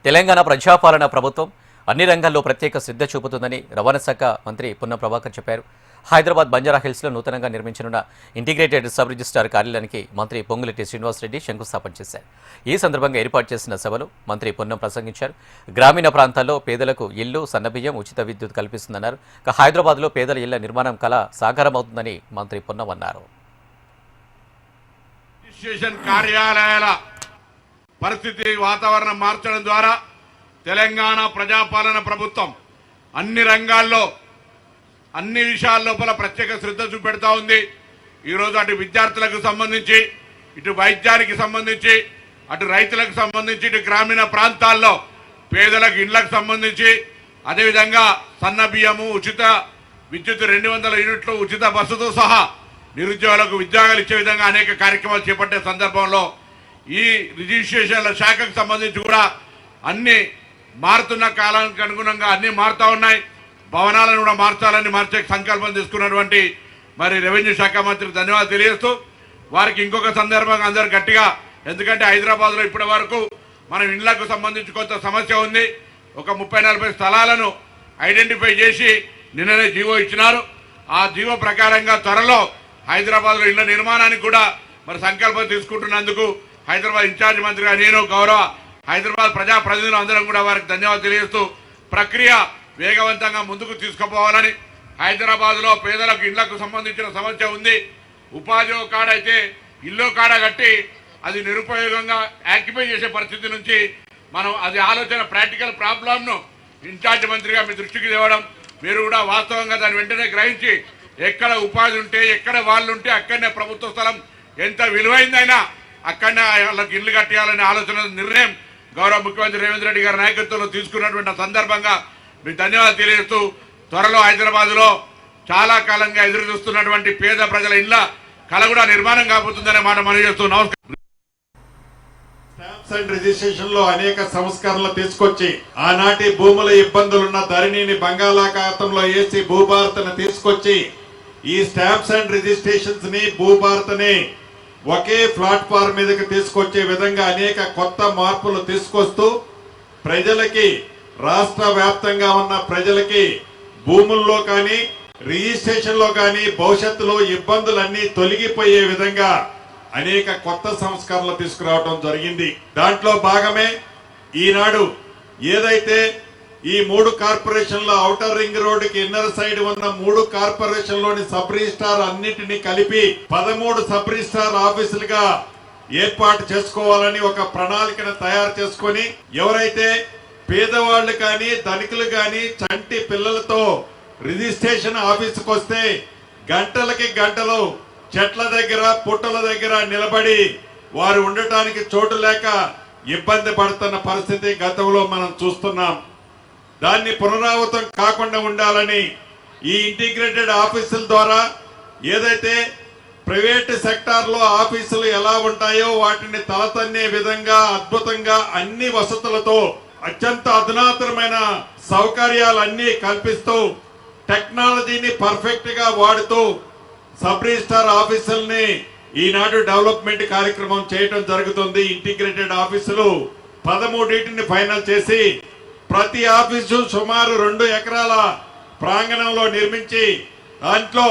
తెలంగాణ ప్రజాపాలన ప్రభుత్వం అన్ని రంగాల్లో ప్రత్యేక శ్రద్ధ చూపుతుందని రవాణా శాఖ మంత్రి పొన్నం ప్రభాకర్ చెప్పారు. హైదరాబాద్ బంజారాహిల్స్లో నూతనంగా నిర్మించనున్న ఇంటిగ్రేటెడ్ సబ్ రిజిస్ట్రార్ కార్యాలయానికి మంత్రి పొంగులేటి శ్రీనివాసరెడ్డి శంకుస్థాపన చేశారు. ఈ సందర్భంగా ఏర్పాటు చేసిన సభలో మంత్రి పొన్నం ప్రసంగించారు. గ్రామీణ ప్రాంతాల్లో పేదలకు ఇల్లు, సన్నబియ్యం, ఉచిత విద్యుత్ కల్పిస్తుందన్నారు. హైదరాబాద్లో పేదల ఇళ్ల నిర్మాణం కళ సాకారమవుతుందని మంత్రి పొన్నం అన్నారు. కార్యాలయాల పరిస్థితి వాతావరణం మార్చడం ద్వారా తెలంగాణ ప్రజాపాలన ప్రభుత్వం అన్ని రంగాల్లో అన్ని విషయాల లోపల ప్రత్యేక శ్రద్ధ చూపెడతా ఉంది. ఈరోజు అటు విద్యార్థులకు సంబంధించి, ఇటు వైద్యానికి సంబంధించి, అటు రైతులకు సంబంధించి, ఇటు గ్రామీణ ప్రాంతాల్లో పేదలకు ఇళ్లకు సంబంధించి, అదేవిధంగా సన్న బియ్యము, ఉచిత విద్యుత్ 200 యూనిట్లు, ఉచిత బస్సుతో సహా నిరుద్యోగులకు ఉద్యోగాలు ఇచ్చే విధంగా అనేక కార్యక్రమాలు చేపట్టే సందర్భంలో ఈ రిజిస్ట్రేషన్ల శాఖకు సంబంధించి కూడా అన్ని మారుతున్న కాలానికి అనుగుణంగా అన్ని మారుతా ఉన్నాయి. భవనాలను కూడా మార్చే సంకల్పం తీసుకున్నటువంటి మరి రెవెన్యూ శాఖ మంత్రికి ధన్యవాదాలు తెలియజేస్తూ, వారికి ఇంకొక సందర్భంగా అందరూ గట్టిగా, ఎందుకంటే హైదరాబాద్లో ఇప్పటి వరకు మనం ఇండ్లకు సంబంధించి కొంత సమస్య ఉంది. ఒక 30-40 స్థలాలను ఐడెంటిఫై చేసి నిన్ననే జీవో ఇచ్చినారు. ఆ జీవో ప్రకారంగా త్వరలో హైదరాబాద్లో ఇళ్ల నిర్మాణానికి కూడా మరి సంకల్పం తీసుకుంటున్నందుకు హైదరాబాద్ ఇన్ఛార్జ్ మంత్రిగా నేను, గౌరవ హైదరాబాద్ ప్రజాప్రతినిధులు అందరం కూడా వారికి ధన్యవాదాలు తెలియజేస్తూ, ప్రక్రియ వేగవంతంగా ముందుకు తీసుకుపోవాలని, హైదరాబాద్లో పేదలకు ఇళ్లకు సంబంధించిన సమస్య ఉంది. ఉపాధి కాడ అయితే ఇల్లు కాడ కట్టి అది నిరుపయోగంగా యాక్టిఫై చేసే పరిస్థితి నుంచి మనం అది ఆలోచన ప్రాక్టికల్ ప్రాబ్లంను ఇన్ఛార్జ్ మంత్రిగా మీ దృష్టికి తేవడం, మీరు కూడా వాస్తవంగా దాన్ని వెంటనే గ్రహించి ఎక్కడ ఉపాధి ఉంటే, ఎక్కడ వాళ్ళు ఉంటే అక్కడనే ప్రభుత్వ స్థలం ఎంత విలువైందైనా అక్కడనే వాళ్ళకి ఇల్లు కట్టేయాలనే ఆలోచన నిర్ణయం గౌరవ ముఖ్యమంత్రి రేవంత్ రెడ్డి గారి నాయకత్వంలో తీసుకున్నటువంటి సందర్భంగా మీకు ధన్యవాదాలు తెలియజేస్తూ, త్వరలో హైదరాబాద్లో చాలా కాలంగా ఎదురు చూస్తున్నటువంటి పేద ప్రజల ఇళ్ల కళ కూడా నిర్మాణం కాబోతుందనే మాట మనవి చేస్తూ నమస్కారం. స్టాంప్స్ అండ్ రిజిస్ట్రేషన్ లో అనేక సంస్కరణలు తీసుకొచ్చి ఆనాటి భూముల ఇబ్బందులున్న ధరణిని బంగాళాఖాతంలో వేసి భూభారతను తీసుకొచ్చి ఈ స్టాంప్స్ అండ్ రిజిస్ట్రేషన్స్ ని భూభారతని ఒకే ప్లాట్ఫామ్ మీదకి తీసుకొచ్చే విధంగా అనేక కొత్త మార్పులు తీసుకొస్తూ ప్రజలకి, రాష్ట్ర వ్యాప్తంగా ఉన్న ప్రజలకి భూముల్లో కానీ రిజిస్ట్రేషన్ లో కానీ భవిష్యత్తులో ఇబ్బందులన్నీ తొలగిపోయే విధంగా అనేక కొత్త సంస్కరణలు తీసుకురావడం జరిగింది. దాంట్లో భాగమే ఈనాడు ఏదైతే ఈ 3 కార్పొరేషన్ల ఔటర్ రింగ్ రోడ్డుకి ఇన్నర్ సైడ్ ఉన్న 3 కార్పొరేషన్లోని సబ్ రిజిస్ట్రార్ అన్నిటినీ కలిపి 13 సబ్ రిజిస్ట్రార్ ఆఫీసులుగా ఏర్పాటు చేసుకోవాలని ఒక ప్రణాళికను తయారు చేసుకొని, ఎవరైతే పేదవాళ్లు కానీ ధనికులు కానీ చంటి పిల్లలతో రిజిస్ట్రేషన్ ఆఫీసుకు వస్తే గంటలకి గంటలు చెట్ల దగ్గర, పుట్టల దగ్గర నిలబడి వారు ఉండటానికి చోటు లేక ఇబ్బంది పడుతున్న పరిస్థితి గతంలో మనం చూస్తున్నాం. దాన్ని పునరావృతం కాకుండా ఉండాలని ఈ ఇంటిగ్రేటెడ్ ఆఫీసుల ద్వారా ఏదైతే ప్రైవేట్ సెక్టార్ లో ఆఫీసులు ఎలా ఉంటాయో వాటిని తలతన్నే విధంగా అద్భుతంగా అన్ని వసతులతో అత్యంత అధునాతనమైన సౌకర్యాలన్నీ కల్పిస్తూ టెక్నాలజీని పర్ఫెక్ట్ గా వాడుతూ సబ్ రిజిస్ట్రార్ ఆఫీసుల్ని ఈనాడు డెవలప్మెంట్ కార్యక్రమం చేయడం జరుగుతుంది. ఇంటిగ్రేటెడ్ ఆఫీసులు 13 ఫైనల్ చేసి ప్రతి ఆఫీసు సుమారు 2 ఎకరాల ప్రాంగణంలో నిర్మించి దాంట్లో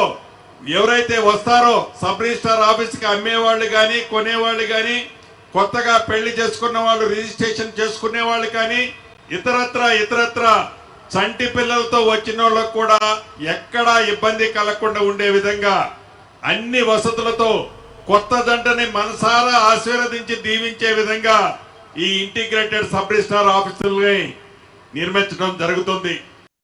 ఎవరైతే వస్తారో సబ్ రిజిస్ట్రార్ ఆఫీస్కి అమ్మేవాళ్ళు కానీ, కొనేవాళ్ళు కానీ, కొత్తగా పెళ్లి చేసుకున్న వాళ్ళు, రిజిస్ట్రేషన్ చేసుకునే వాళ్ళు కానీ, ఇతరత్ర చంటి పిల్లలతో వచ్చిన వాళ్ళకు కూడా ఎక్కడా ఇబ్బంది కలగకుండా ఉండే విధంగా అన్ని వసతులతో కొత్త జంటని మనసారా ఆశీర్వదించి దీవించే విధంగా ఈ ఇంటిగ్రేటెడ్ సబ్ రిజిస్ట్రార్ ఆఫీసుల్ని నిర్మించడం జరుగుతుంది.